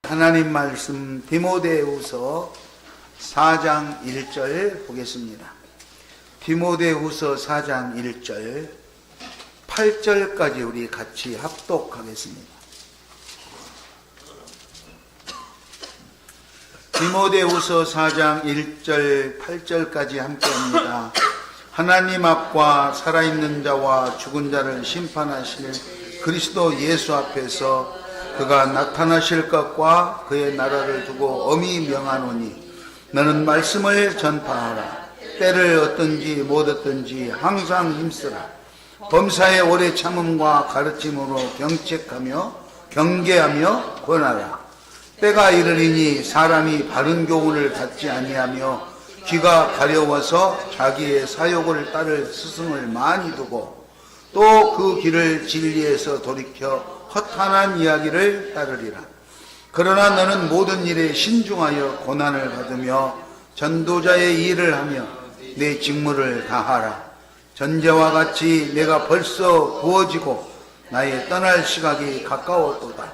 하나님 말씀 디모데후서 4장 1절 보겠습니다. 디모데후서 4장 1절 8절까지 우리 같이 합독하겠습니다. 디모데후서 4장 1절 8절까지 함께합니다. 하나님 앞과 살아있는 자와 죽은 자를 심판하실 그리스도 예수 앞에서 그가 나타나실 것과 그의 나라를 두고 엄히 명하노니 너는 말씀을 전파하라. 때를 얻든지 못 얻든지 항상 힘쓰라. 범사의 오래 참음과 가르침으로 경책하며 경계하며 권하라. 때가 이르리니 사람이 바른 교훈을 받지 아니하며 귀가 가려워서 자기의 사욕을 따를 스승을 많이 두고 또 그 길을 진리에서 돌이켜 허탄한 이야기를 따르리라. 그러나 너는 모든 일에 신중하여 고난을 받으며 전도자의 일을 하며 내 직무를 다하라. 전제와 같이 내가 벌써 부어지고 나의 떠날 시각이 가까웠도다.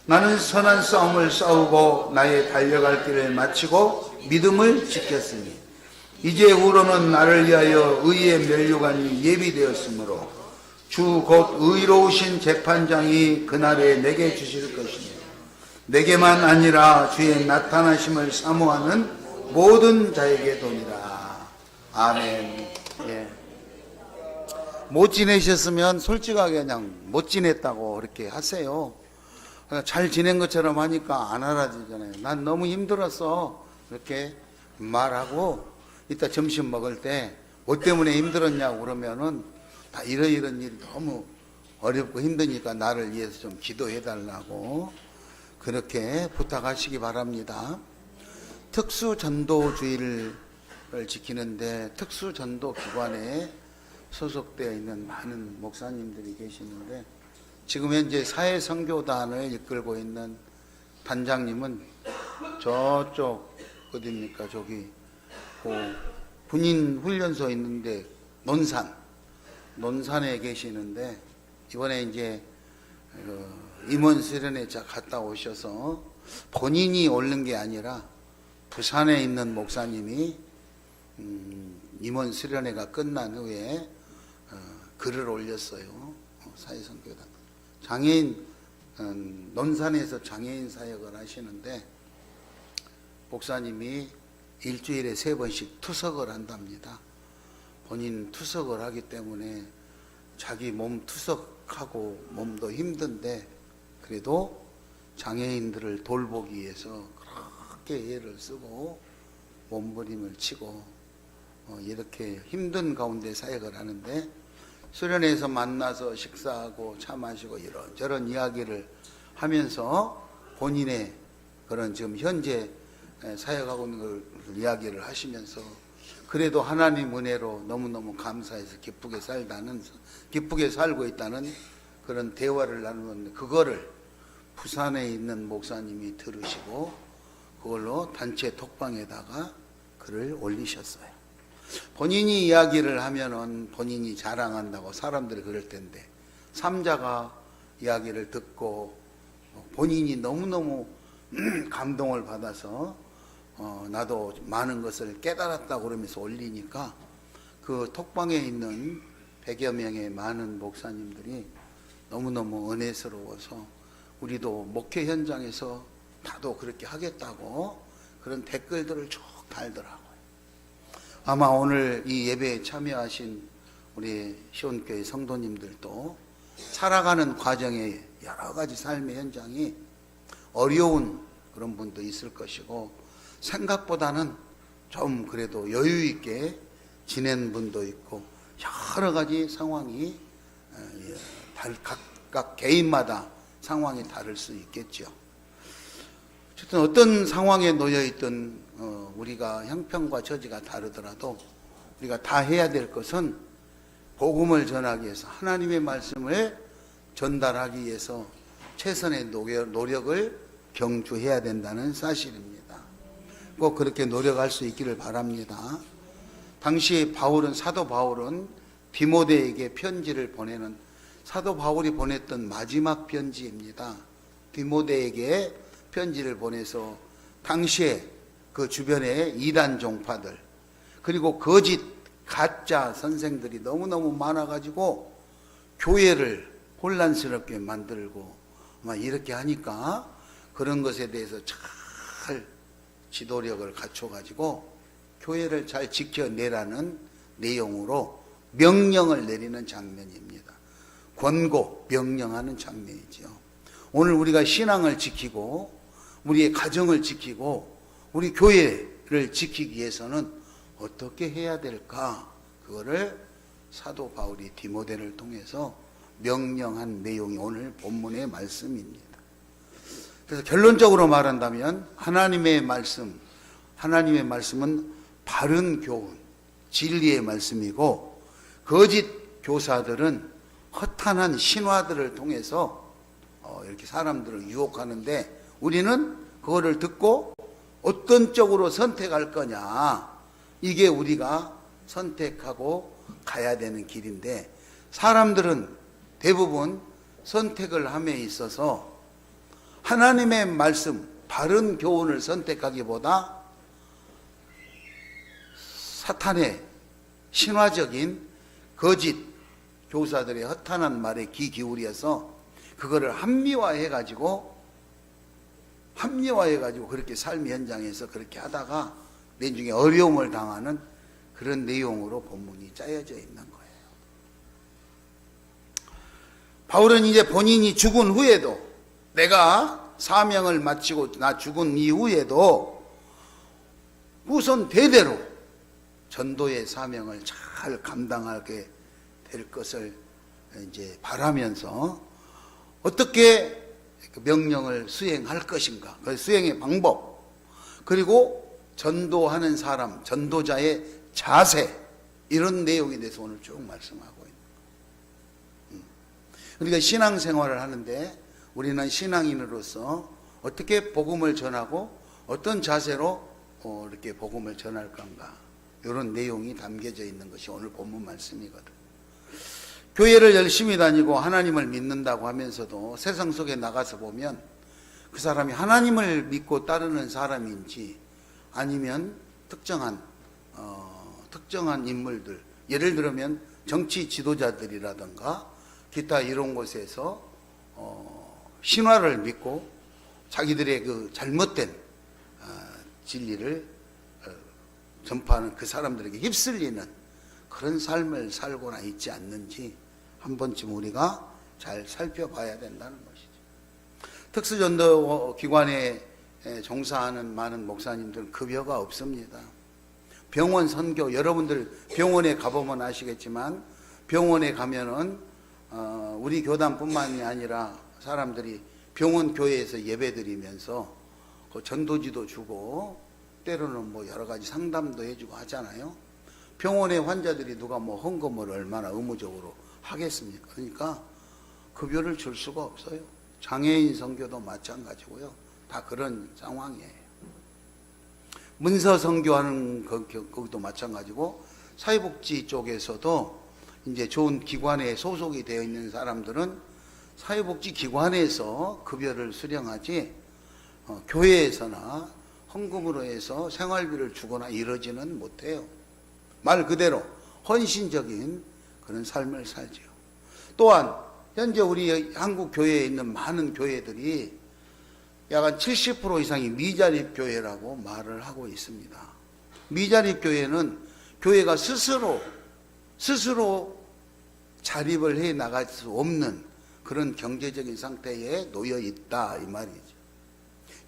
나는 선한 싸움을 싸우고 나의 달려갈 길을 마치고 믿음을 지켰으니 이제 후로는 나를 위하여 의의 면류관이 예비되었으므로 주 곧 의로우신 재판장이 그날에 내게 주실 것이며 내게만 아니라 주의 나타나심을 사모하는 모든 자에게 도니라. 아멘. 예. 못 지내셨으면 솔직하게 그냥 못 지냈다고 그렇게 하세요. 잘 지낸 것처럼 하니까 안 알아지잖아요. 난 너무 힘들었어 이렇게 말하고 이따 점심 먹을 때 뭐 때문에 힘들었냐고 그러면은 다 이런 일이 너무 어렵고 힘드니까 나를 위해서 좀 기도해 달라고 그렇게 부탁하시기 바랍니다. 특수전도주의를 지키는데 특수전도기관에 소속되어 있는 많은 목사님들이 계시는데 지금 현재 사회선교단을 이끌고 있는 단장님은 저쪽 어디입니까? 저기 군인 훈련소 있는데 논산에 계시는데 이번에 이제 임원 수련회 갔다 오셔서 본인이 오른 게 아니라 부산에 있는 목사님이 임원 수련회가 끝난 후에 글을 올렸어요. 사회선교단 장애인 논산에서 장애인 사역을 하시는데 목사님이 일주일에 3번씩 투석을 한답니다. 본인 투석을 하기 때문에 자기 몸 투석하고 몸도 힘든데 그래도 장애인들을 돌보기 위해서 그렇게 애를 쓰고 몸부림을 치고 이렇게 힘든 가운데 사역을 하는데 수련회에서 만나서 식사하고 차 마시고 이런저런 이야기를 하면서 본인의 그런 지금 현재 사역하고 있는 걸 이야기를 하시면서 그래도 하나님 은혜로 너무너무 감사해서 기쁘게 살고 있다는 그런 대화를 나누는데 그거를 부산에 있는 목사님이 들으시고 그걸로 단체 톡방에다가 글을 올리셨어요. 본인이 이야기를 하면은 본인이 자랑한다고 사람들이 그럴 텐데 삼자가 이야기를 듣고 본인이 너무너무 감동을 받아서 나도 많은 것을 깨달았다고 그러면서 올리니까 그 톡방에 있는 100여 명의 많은 목사님들이 너무너무 은혜스러워서 우리도 목회 현장에서 나도 그렇게 하겠다고 그런 댓글들을 쭉 달더라고요. 아마 오늘 이 예배에 참여하신 우리 시온교회 성도님들도 살아가는 과정에 여러 가지 삶의 현장이 어려운 그런 분도 있을 것이고 생각보다는 좀 그래도 여유 있게 지낸 분도 있고 여러 가지 상황이 각각 개인마다 상황이 다를 수 있겠죠. 어쨌든 어떤 상황에 놓여 있던 우리가 형편과 처지가 다르더라도 우리가 다 해야 될 것은 복음을 전하기 위해서 하나님의 말씀을 전달하기 위해서 최선의 노력을 경주해야 된다는 사실입니다. 꼭 그렇게 노력할 수 있기를 바랍니다. 당시 사도 바울은 디모데에게 편지를 보내는 사도 바울이 보냈던 마지막 편지입니다. 디모데에게 편지를 보내서 당시에 그 주변에 이단 종파들 그리고 거짓 가짜 선생들이 너무너무 많아가지고 교회를 혼란스럽게 만들고 막 이렇게 하니까 그런 것에 대해서 잘 지도력을 갖춰가지고 교회를 잘 지켜내라는 내용으로 명령을 내리는 장면입니다. 권고, 명령하는 장면이죠. 오늘 우리가 신앙을 지키고 우리의 가정을 지키고 우리 교회를 지키기 위해서는 어떻게 해야 될까? 그거를 사도 바울이 디모데를 통해서 명령한 내용이 오늘 본문의 말씀입니다. 그래서 결론적으로 말한다면 하나님의 말씀은 바른 교훈, 진리의 말씀이고 거짓 교사들은 허탄한 신화들을 통해서 이렇게 사람들을 유혹하는데 우리는 그거를 듣고 어떤 쪽으로 선택할 거냐, 이게 우리가 선택하고 가야 되는 길인데 사람들은 대부분 선택을 함에 있어서 하나님의 말씀, 바른 교훈을 선택하기보다 사탄의 신화적인 거짓 교사들의 허탄한 말에 귀 기울여서 그거를 합리화해가지고 그렇게 삶 현장에서 그렇게 하다가 내중에 어려움을 당하는 그런 내용으로 본문이 짜여져 있는 거예요. 바울은 이제 본인이 죽은 후에도, 내가 사명을 마치고 나 죽은 이후에도 후손 대대로 전도의 사명을 잘 감당하게 될 것을 이제 바라면서 어떻게 명령을 수행할 것인가, 그 수행의 방법, 그리고 전도하는 사람, 전도자의 자세, 이런 내용에 대해서 오늘 쭉 말씀하고 있는 거예요. 그러니까 신앙생활을 하는데 우리는 신앙인으로서 어떻게 복음을 전하고 어떤 자세로 이렇게 복음을 전할 건가, 이런 내용이 담겨져 있는 것이 오늘 본문 말씀이거든. 교회를 열심히 다니고 하나님을 믿는다고 하면서도 세상 속에 나가서 보면 그 사람이 하나님을 믿고 따르는 사람인지 아니면 특정한 인물들, 예를 들면 정치 지도자들이라든가 기타 이런 곳에서 신화를 믿고 자기들의 그 잘못된 진리를 전파하는 그 사람들에게 휩쓸리는 그런 삶을 살고나 있지 않는지 한 번쯤 우리가 잘 살펴봐야 된다는 것이죠. 특수전도 기관에 종사하는 많은 목사님들은 급여가 없습니다. 병원 선교, 여러분들 병원에 가보면 아시겠지만 병원에 가면은 우리 교단뿐만이 아니라 사람들이 병원 교회에서 예배드리면서 그 전도지도 주고 때로는 뭐 여러 가지 상담도 해주고 하잖아요. 병원의 환자들이 누가 뭐 헌금을 얼마나 의무적으로 하겠습니까? 그러니까 급여를 줄 수가 없어요. 장애인 선교도 마찬가지고요. 다 그런 상황이에요. 문서 선교하는 거기도 마찬가지고, 사회복지 쪽에서도 이제 좋은 기관에 소속이 되어 있는 사람들은 사회복지 기관에서 급여를 수령하지 교회에서나 헌금으로 해서 생활비를 주거나 이러지는 못해요. 말 그대로 헌신적인 그런 삶을 살죠. 또한 현재 우리 한국 교회에 있는 많은 교회들이 약 한 70% 이상이 미자립 교회라고 말을 하고 있습니다. 미자립 교회는 교회가 스스로 자립을 해 나갈 수 없는 그런 경제적인 상태에 놓여 있다, 이 말이죠.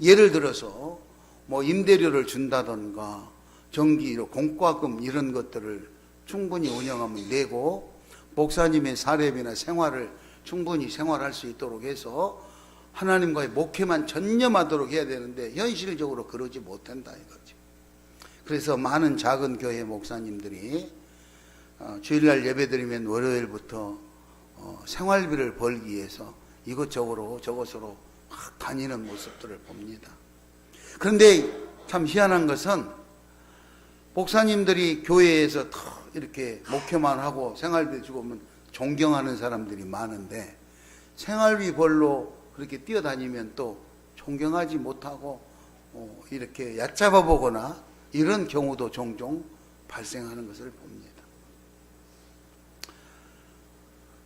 예를 들어서 뭐 임대료를 준다던가 전기료, 공과금 이런 것들을 충분히 운영하면 내고 목사님의 사례비나 생활을 충분히 생활할 수 있도록 해서 하나님과의 목회만 전념하도록 해야 되는데 현실적으로 그러지 못한다 이거지. 그래서 많은 작은 교회 목사님들이 주일날 예배드리면 월요일부터 생활비를 벌기 위해서 이것저것으로 막 다니는 모습들을 봅니다. 그런데 참 희한한 것은 목사님들이 교회에서 이렇게 목회만 하고 생활비 주고 오면 존경하는 사람들이 많은데 생활비 벌로 그렇게 뛰어다니면 또 존경하지 못하고 이렇게 얕잡아 보거나 이런 경우도 종종 발생하는 것을 봅니다.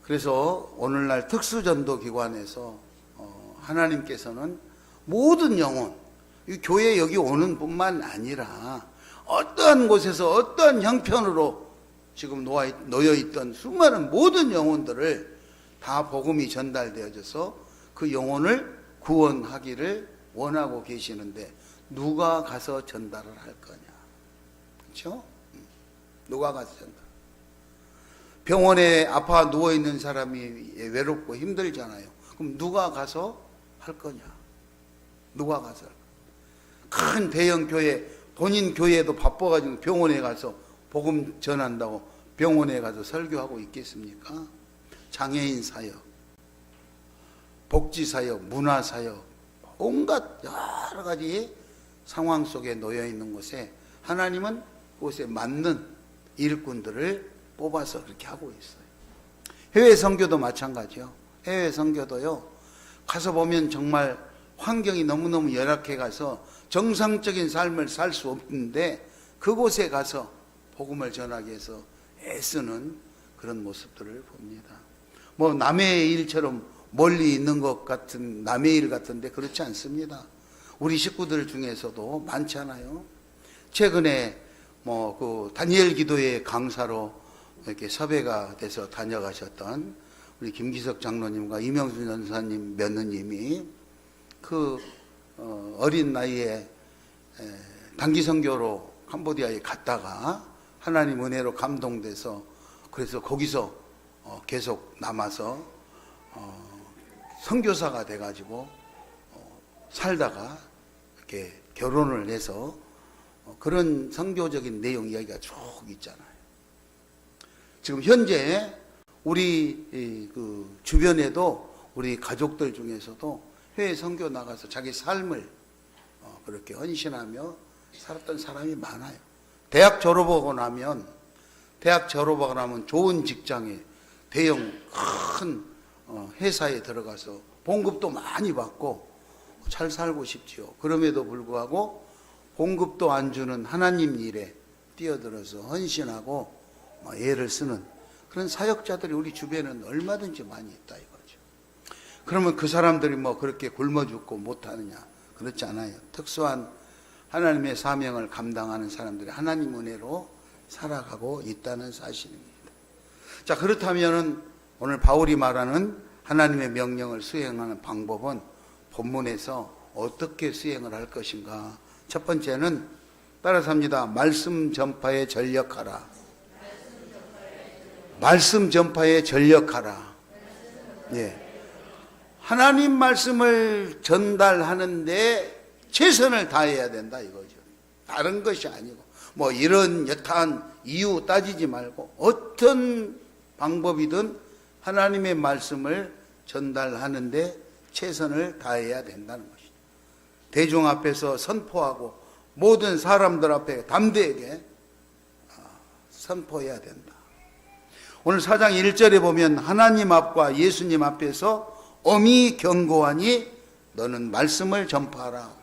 그래서 오늘날 특수전도기관에서 하나님께서는 모든 영혼, 이 교회 여기 오는 뿐만 아니라 어떠한 곳에서 어떠한 형편으로 지금 놓여있던 수많은 모든 영혼들을 다 복음이 전달되어져서 그 영혼을 구원하기를 원하고 계시는데 누가 가서 전달을 할 거냐? 그렇죠? 누가 가서 전달? 병원에 아파 누워있는 사람이 외롭고 힘들잖아요. 그럼 누가 가서 할 거냐? 누가 가서 할 거냐? 큰 대형 교회, 본인 교회도 바빠가지고 병원에 가서 복음 전한다고 병원에 가서 설교하고 있겠습니까? 장애인 사역, 복지 사역, 문화 사역, 온갖 여러 가지 상황 속에 놓여 있는 곳에 하나님은 그곳에 맞는 일꾼들을 뽑아서 그렇게 하고 있어요. 해외 선교도 마찬가지요. 해외 선교도요, 가서 보면 정말 환경이 너무너무 열악해 가서 정상적인 삶을 살 수 없는데 그곳에 가서 복음을 전하기 위해서 애쓰는 그런 모습들을 봅니다. 뭐 남의 일처럼 멀리 있는 것 같은 남의 일 같은데 그렇지 않습니다. 우리 식구들 중에서도 많잖아요. 최근에 뭐 그 다니엘 기도회 강사로 이렇게 섭외가 돼서 다녀가셨던 우리 김기석 장로님과 이명수 전사님 며느님이 그 어린 나이에 단기 선교로 캄보디아에 갔다가 하나님 은혜로 감동돼서 그래서 거기서 계속 남아서 선교사가 돼가지고 살다가 이렇게 결혼을 해서 그런 선교적인 내용 이야기가 쭉 있잖아요. 지금 현재 우리 그 주변에도 우리 가족들 중에서도 해외 선교 나가서 자기 삶을 그렇게 헌신하며 살았던 사람이 많아요. 대학 졸업하고 나면 좋은 직장에 대형 큰 회사에 들어가서 봉급도 많이 받고 잘 살고 싶지요. 그럼에도 불구하고 봉급도 안 주는 하나님 일에 뛰어들어서 헌신하고 애를 쓰는 그런 사역자들이 우리 주변에는 얼마든지 많이 있다 이거죠. 그러면 그 사람들이 뭐 그렇게 굶어 죽고 못하느냐? 그렇지 않아요. 특수한 하나님의 사명을 감당하는 사람들이 하나님 은혜로 살아가고 있다는 사실입니다. 자, 그렇다면은 오늘 바울이 말하는 하나님의 명령을 수행하는 방법은 본문에서 어떻게 수행을 할 것인가? 첫 번째는 따라서 합니다. 말씀 전파에 전력하라. 말씀 전파에 전력하라. 예. 하나님 말씀을 전달하는데 최선을 다해야 된다 이거죠. 다른 것이 아니고 뭐 이런 여타한 이유 따지지 말고 어떤 방법이든 하나님의 말씀을 전달하는데 최선을 다해야 된다는 것이죠. 대중 앞에서 선포하고 모든 사람들 앞에 담대하게 선포해야 된다. 오늘 4장 1절에 보면 하나님 앞과 예수님 앞에서 엄히 경고하니 너는 말씀을 전파하라.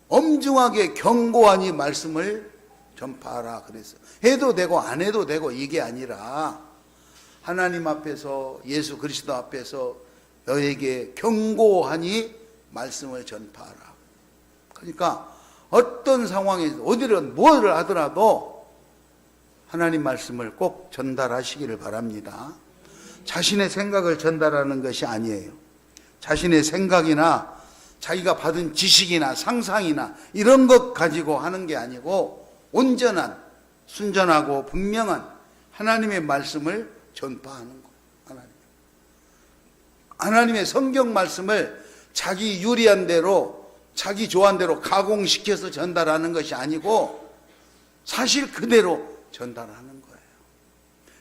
엄중하게 경고하니 말씀을 전파하라 그랬어. 해도 되고 안 해도 되고 이게 아니라 하나님 앞에서 예수 그리스도 앞에서 너에게 경고하니 말씀을 전파하라. 그러니까 어떤 상황에서 어디든 뭘 하더라도 하나님 말씀을 꼭 전달하시기를 바랍니다. 자신의 생각을 전달하는 것이 아니에요. 자신의 생각이나 자기가 받은 지식이나 상상이나 이런 것 가지고 하는 게 아니고 온전한 순전하고 분명한 하나님의 말씀을 전파하는 거예요. 하나님의 성경 말씀을 자기 유리한 대로 자기 좋아하는 대로 가공시켜서 전달하는 것이 아니고 사실 그대로 전달하는 거예요.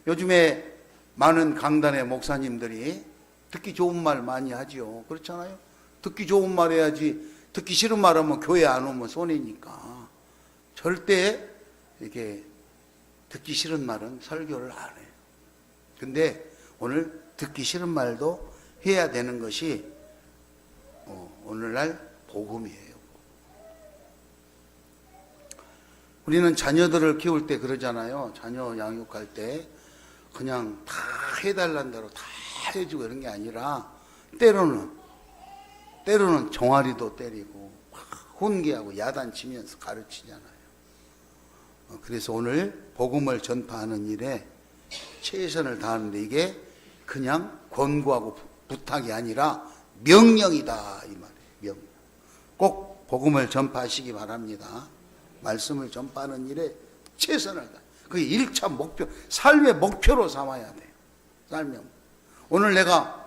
요즘에 많은 강단의 목사님들이 듣기 좋은 말 많이 하지요. 그렇잖아요. 듣기 좋은 말 해야지 듣기 싫은 말 하면 교회 안 오면 손해니까 절대 이렇게 듣기 싫은 말은 설교를 안 해요. 근데 오늘 듣기 싫은 말도 해야 되는 것이 오늘날 복음이에요. 우리는 자녀들을 키울 때 그러잖아요. 자녀 양육할 때 그냥 다 해달라는 대로 다 해주고 이런 게 아니라 때로는 종아리도 때리고 훈계하고 야단치면서 가르치잖아요. 그래서 오늘 복음을 전파하는 일에 최선을 다하는데 이게 그냥 권고하고 부탁이 아니라 명령이다 이 말이에요. 명령. 꼭 복음을 전파하시기 바랍니다. 말씀을 전파하는 일에 최선을 다. 그게 1차 목표, 삶의 목표로 삼아야 돼요. 삶의 오늘 내가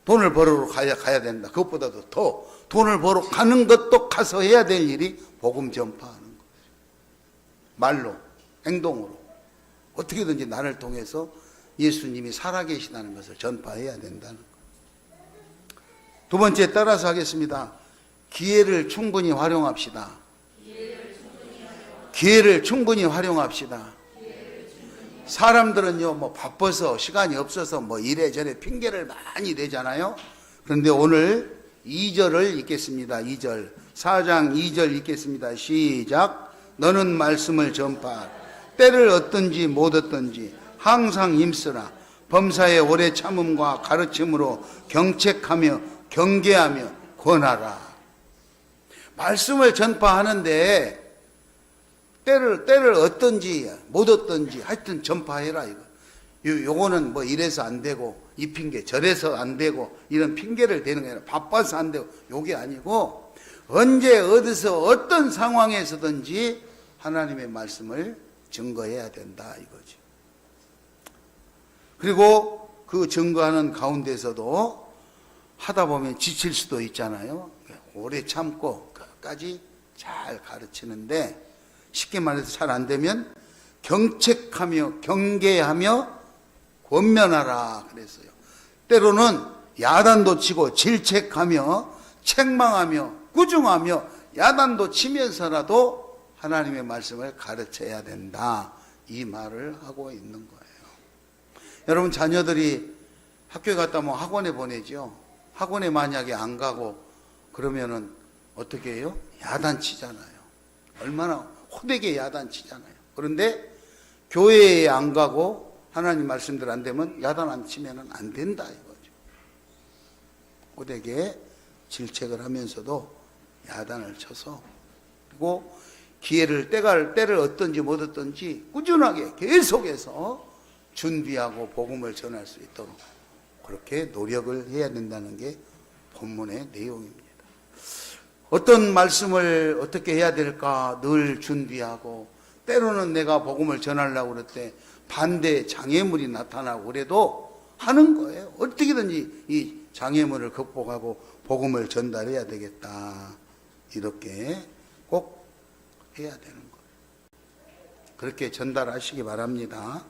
돈을 벌으러 가야 된다. 그것보다도 더 돈을 벌어 가는 것도 가서 해야 될 일이 복음 전파하는 거예요. 말로, 행동으로 어떻게든지 나를 통해서 예수님이 살아계시다는 것을 전파해야 된다는 거예요. 두 번째 따라서 하겠습니다. 기회를 충분히 활용합시다. 기회를 충분히 활용합시다. 사람들은요, 뭐 바빠서 시간이 없어서 뭐 이래저래 핑계를 많이 대잖아요. 그런데 오늘 2절을 읽겠습니다. 2절. 4장 2절 읽겠습니다. 시작. 너는 말씀을 전파하라. 때를 얻든지 못 얻든지 항상 힘쓰라. 범사의 오래 참음과 가르침으로 경책하며 경계하며 권하라. 말씀을 전파하는데 때를 얻든지 못 얻든지 하여튼 전파해라 이거. 요거는 뭐 이래서 안 되고 이 핑계 저래서 안 되고 이런 핑계를 대는 게 아니라 바빠서 안 되고 요게 아니고 언제 어디서 어떤 상황에서든지 하나님의 말씀을 증거해야 된다 이거지. 그리고 그 증거하는 가운데서도 하다 보면 지칠 수도 있잖아요. 오래 참고 끝까지 잘 가르치는데 쉽게 말해서 잘 안 되면 경책하며 경계하며 권면하라 그랬어요. 때로는 야단도 치고 질책하며 책망하며 꾸중하며 야단도 치면서라도 하나님의 말씀을 가르쳐야 된다. 이 말을 하고 있는 거예요. 여러분 자녀들이 학교에 갔다 뭐 학원에 보내죠. 학원에 만약에 안 가고 그러면은 어떻게 해요? 야단치잖아요. 얼마나 호되게 야단치잖아요. 그런데 교회에 안 가고 하나님 말씀대로 안 되면 야단 안 치면 안 된다 이거죠. 호되게 질책을 하면서도 야단을 쳐서 그리고 기회를 때를 얻든지 못 얻든지 꾸준하게 계속해서 준비하고 복음을 전할 수 있도록 그렇게 노력을 해야 된다는 게 본문의 내용입니다. 어떤 말씀을 어떻게 해야 될까 늘 준비하고 때로는 내가 복음을 전하려고 그럴 때 반대 장애물이 나타나고 그래도 하는 거예요. 어떻게든지 이 장애물을 극복하고 복음을 전달해야 되겠다. 이렇게 꼭 해야 되는 거예요. 그렇게 전달하시기 바랍니다.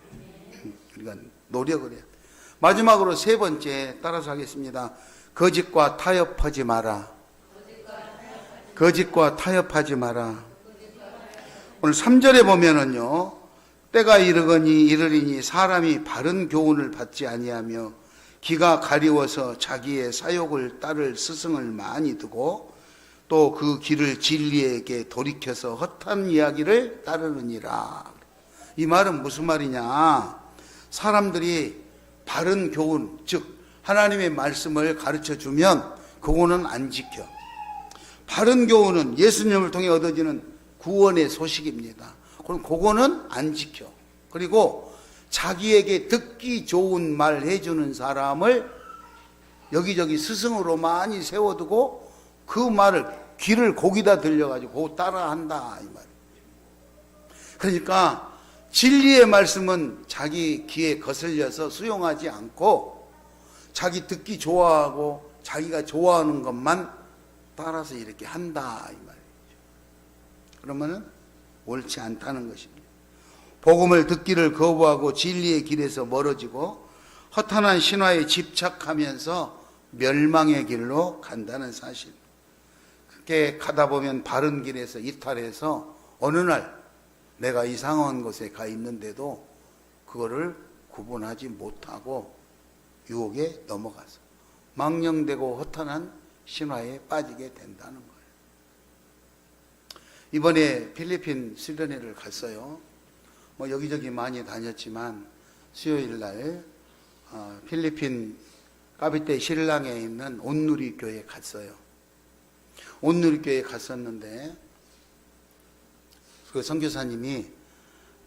우리가 노력을 해야 돼요. 마지막으로 세 번째 따라서 하겠습니다. 거짓과 타협하지 마라. 거짓과 타협하지 마라. 오늘 3절에 보면은요. 때가 이르리니 사람이 바른 교훈을 받지 아니하며 기가 가리워서 자기의 사욕을 따를 스승을 많이 두고 또 그 길을 진리에게 돌이켜서 헛한 이야기를 따르느니라. 이 말은 무슨 말이냐? 사람들이 바른 교훈, 즉 하나님의 말씀을 가르쳐 주면 그거는 안 지켜. 바른 교훈은 예수님을 통해 얻어지는 구원의 소식입니다. 그럼 그거는 안 지켜. 그리고 자기에게 듣기 좋은 말 해주는 사람을 여기저기 스승으로 많이 세워두고 그 말을 귀를 고기다 들려가지고 그거 따라한다 이 말. 그러니까 진리의 말씀은 자기 귀에 거슬려서 수용하지 않고 자기 듣기 좋아하고 자기가 좋아하는 것만 따라서 이렇게 한다 이 말이죠. 그러면은 옳지 않다는 것입니다. 복음을 듣기를 거부하고 진리의 길에서 멀어지고 허탄한 신화에 집착하면서 멸망의 길로 간다는 사실. 그렇게 가다 보면 바른 길에서 이탈해서 어느 날 내가 이상한 곳에 가 있는데도 그거를 구분하지 못하고 유혹에 넘어가서 망령되고 허탄한 신화에 빠지게 된다는 거예요. 이번에 필리핀 수련회를 갔어요. 뭐 여기저기 많이 다녔지만 수요일 날 필리핀 까비떼 신랑에 있는 온누리 교회에 갔어요. 온누리 교회에 갔었는데 그 선교사님이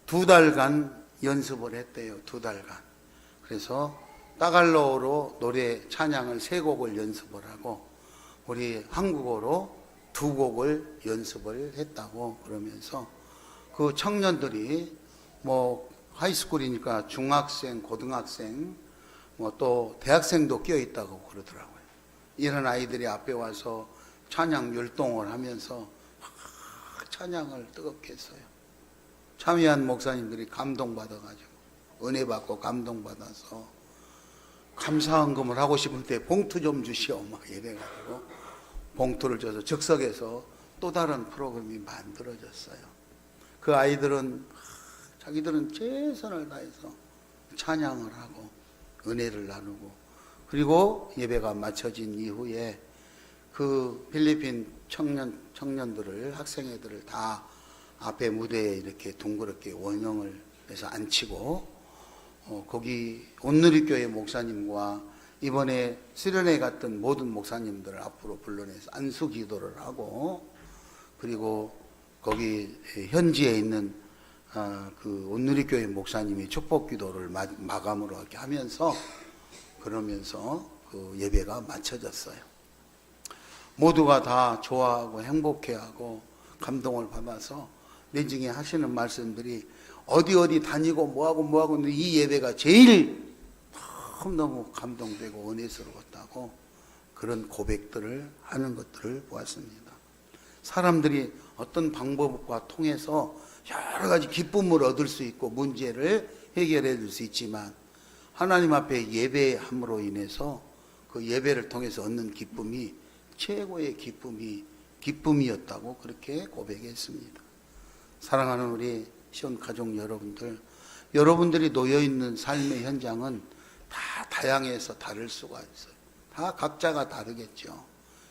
2달간 연습을 했대요. 2달간. 그래서 따갈로어로 노래 찬양을 3곡을 연습을 하고 우리 한국어로 2곡을 연습을 했다고 그러면서 그 청년들이 뭐 하이스쿨이니까 중학생, 고등학생, 뭐 또 대학생도 끼어 있다고 그러더라고요. 이런 아이들이 앞에 와서 찬양 율동을 하면서 찬양을 뜨겁게 했어요. 참여한 목사님들이 감동받아가지고 은혜 받고 감동받아서 감사헌금을 하고 싶을 때 봉투 좀 주시오 막 이래가지고 봉투를 줘서 즉석에서 또 다른 프로그램이 만들어졌어요. 그 아이들은 자기들은 최선을 다해서 찬양을 하고 은혜를 나누고 그리고 예배가 마쳐진 이후에 그 필리핀 청년들을 학생애들을 다 앞에 무대에 이렇게 둥그렇게 원형을 해서 앉히고 거기 온누리교회 목사님과 이번에 수련회 갔던 모든 목사님들을 앞으로 불러내서 안수 기도를 하고 그리고 거기 현지에 있는 그 온누리교회 목사님이 축복 기도를 마감으로 이렇게 하면서 그러면서 그 예배가 마쳐졌어요. 모두가 다 좋아하고 행복해하고 감동을 받아서 내중에 하시는 말씀들이 어디 다니고 뭐하고 근데 이 예배가 제일 너무 감동되고 은혜스러웠다고 그런 고백들을 하는 것들을 보았습니다. 사람들이 어떤 방법과 통해서 여러 가지 기쁨을 얻을 수 있고 문제를 해결해 줄 수 있지만 하나님 앞에 예배함으로 인해서 그 예배를 통해서 얻는 기쁨이 최고의 기쁨이었다고 그렇게 고백했습니다. 사랑하는 우리 시온 가족 여러분들이 놓여있는 삶의 현장은 다 다양해서 다를 수가 있어요. 다 각자가 다르겠죠.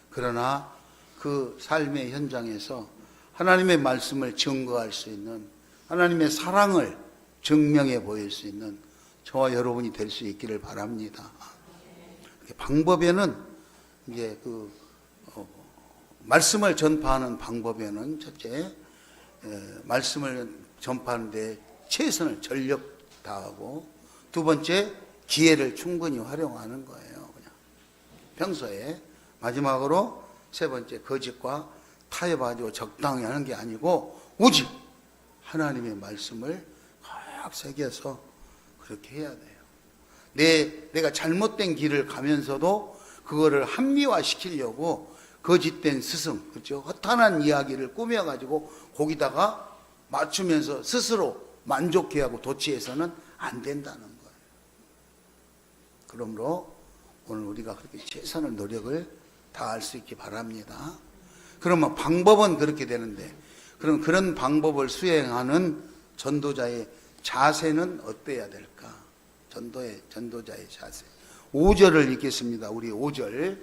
그러나 그 삶의 현장에서 하나님의 말씀을 증거할 수 있는 하나님의 사랑을 증명해 보일 수 있는 저와 여러분이 될 수 있기를 바랍니다. 방법에는 이제 말씀을 전파하는 방법에는 첫째 말씀을 전파하는데 최선을 전력 다하고 두 번째 기회를 충분히 활용하는 거예요. 그냥 평소에 마지막으로 세 번째 거짓과 타협하고 적당히 하는 게 아니고 오직 하나님의 말씀을 꽉 새겨서 그렇게 해야 돼요. 내가 잘못된 길을 가면서도 그거를 합리화시키려고 거짓된 스승, 그렇죠? 허탄한 이야기를 꾸며가지고 거기다가 맞추면서 스스로 만족해하고 도취해서는 안 된다는 거예요. 그러므로 오늘 우리가 그렇게 최선의 노력을 다할 수 있기 바랍니다. 그러면 방법은 그렇게 되는데 그럼 그런 방법을 수행하는 전도자의 자세는 어때야 될까? 전도자의 자세. 5절을 읽겠습니다. 우리 5절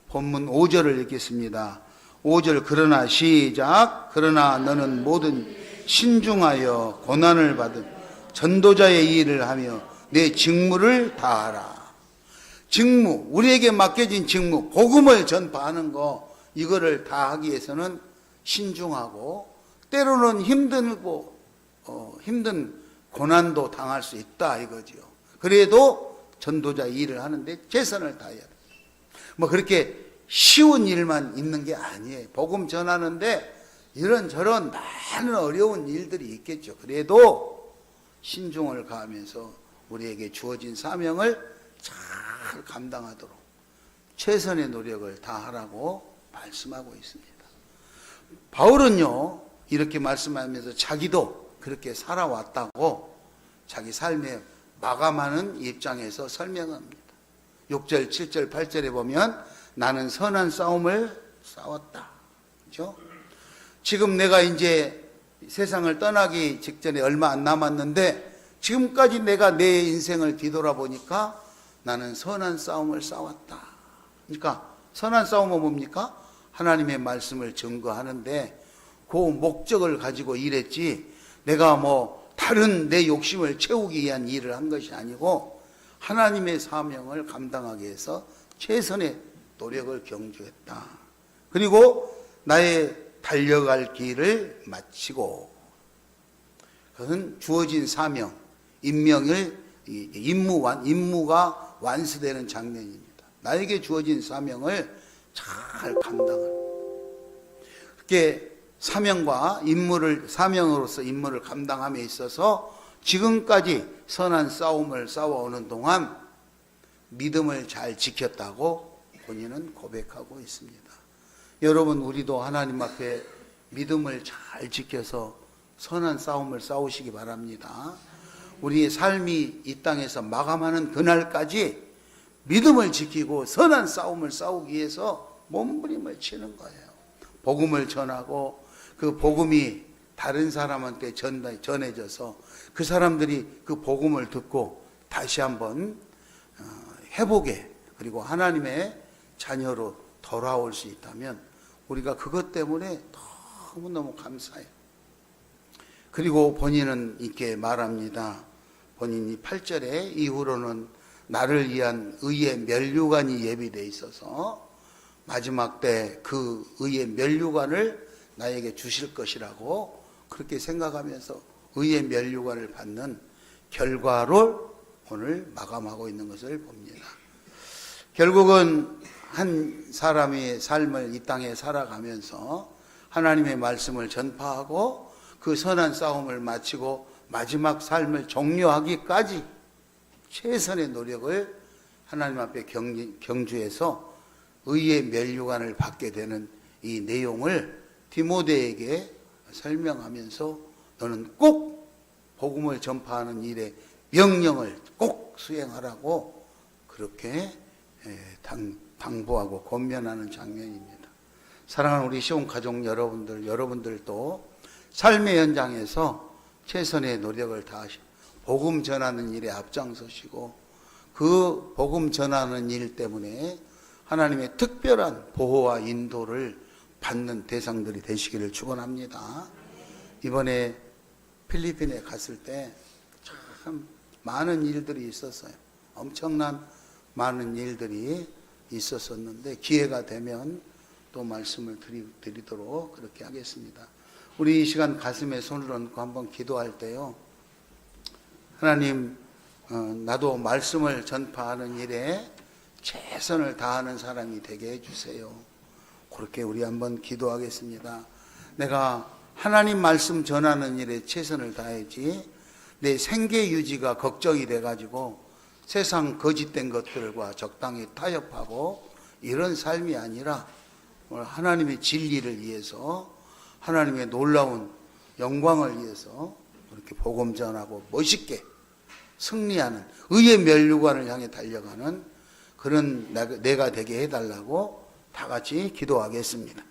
본문 5절을 읽겠습니다. 5절 그러나 시작. 그러나 너는 모든 신중하여 고난을 받은 전도자의 일을 하며 내 직무를 다하라. 직무, 우리에게 맡겨진 직무, 복음을 전파하는 거 이거를 다 하기 위해서는 신중하고 때로는 힘든 고난도 당할 수 있다 이거죠. 그래도 전도자 일을 하는데 최선을 다해야 돼. 뭐 그렇게 쉬운 일만 있는 게 아니에요. 복음 전하는데 이런저런 많은 어려운 일들이 있겠죠. 그래도 신중을 가하면서 우리에게 주어진 사명을 잘 감당하도록 최선의 노력을 다하라고 말씀하고 있습니다. 바울은요 이렇게 말씀하면서 자기도 그렇게 살아왔다고 자기 삶에 마감하는 입장에서 설명합니다. 6절, 7절, 8절에 보면 나는 선한 싸움을 싸웠다. 그렇죠? 지금 내가 이제 세상을 떠나기 직전에 얼마 안 남았는데 지금까지 내가 내 인생을 뒤돌아보니까 나는 선한 싸움을 싸웠다. 그러니까 선한 싸움은 뭡니까? 하나님의 말씀을 증거하는데 그 목적을 가지고 일했지 내가 뭐 다른 내 욕심을 채우기 위한 일을 한 것이 아니고 하나님의 사명을 감당하기 위해서 최선의 노력을 경주했다. 그리고 나의 달려갈 길을 마치고, 그것은 주어진 사명, 임무가 완수되는 장면입니다. 나에게 주어진 사명을 잘 감당하는. 그렇게 사명으로서 임무를 감당함에 있어서 지금까지 선한 싸움을 싸워오는 동안 믿음을 잘 지켰다고 본인은 고백하고 있습니다. 여러분, 우리도 하나님 앞에 믿음을 잘 지켜서 선한 싸움을 싸우시기 바랍니다. 우리의 삶이 이 땅에서 마감하는 그날까지 믿음을 지키고 선한 싸움을 싸우기 위해서 몸부림을 치는 거예요. 복음을 전하고 그 복음이 다른 사람한테 전해져서 그 사람들이 그 복음을 듣고 다시 한번 회복에, 그리고 하나님의 자녀로 돌아올 수 있다면 우리가 그것 때문에 너무너무 감사해요. 그리고 본인은 이렇게 말합니다. 본인이 8절에 이후로는 나를 위한 의의 면류관이 예비되어 있어서 마지막 때 그 의의 면류관을 나에게 주실 것이라고 그렇게 생각하면서 의의 면류관을 받는 결과로 오늘 마감하고 있는 것을 봅니다. 결국은 한 사람의 삶을 이 땅에 살아가면서 하나님의 말씀을 전파하고 그 선한 싸움을 마치고 마지막 삶을 종료하기까지 최선의 노력을 하나님 앞에 경주해서 의의 면류관을 받게 되는 이 내용을 디모데에게 설명하면서 너는 꼭 복음을 전파하는 일에 명령을 꼭 수행하라고 그렇게 당부하고 권면하는 장면입니다. 사랑하는 우리 시온 가족 여러분들도 삶의 현장에서 최선의 노력을 다하시고 복음 전하는 일에 앞장서시고 그 복음 전하는 일 때문에 하나님의 특별한 보호와 인도를 받는 대상들이 되시기를 축원합니다. 이번에 필리핀에 갔을 때 참 많은 일들이 있었어요. 엄청난 많은 일들이 있었었는데 기회가 되면 또 말씀을 드리도록 그렇게 하겠습니다. 우리 이 시간 가슴에 손을 얹고 한번 기도할 때요, 하나님, 나도 말씀을 전파하는 일에 최선을 다하는 사람이 되게 해주세요. 그렇게 우리 한번 기도하겠습니다. 내가 하나님 말씀 전하는 일에 최선을 다해야지 내 생계 유지가 걱정이 돼가지고 세상 거짓된 것들과 적당히 타협하고 이런 삶이 아니라 하나님의 진리를 위해서, 하나님의 놀라운 영광을 위해서 그렇게 복음 전하고 멋있게 승리하는 의의 면류관을 향해 달려가는 그런 내가 되게 해달라고 다 같이 기도하겠습니다.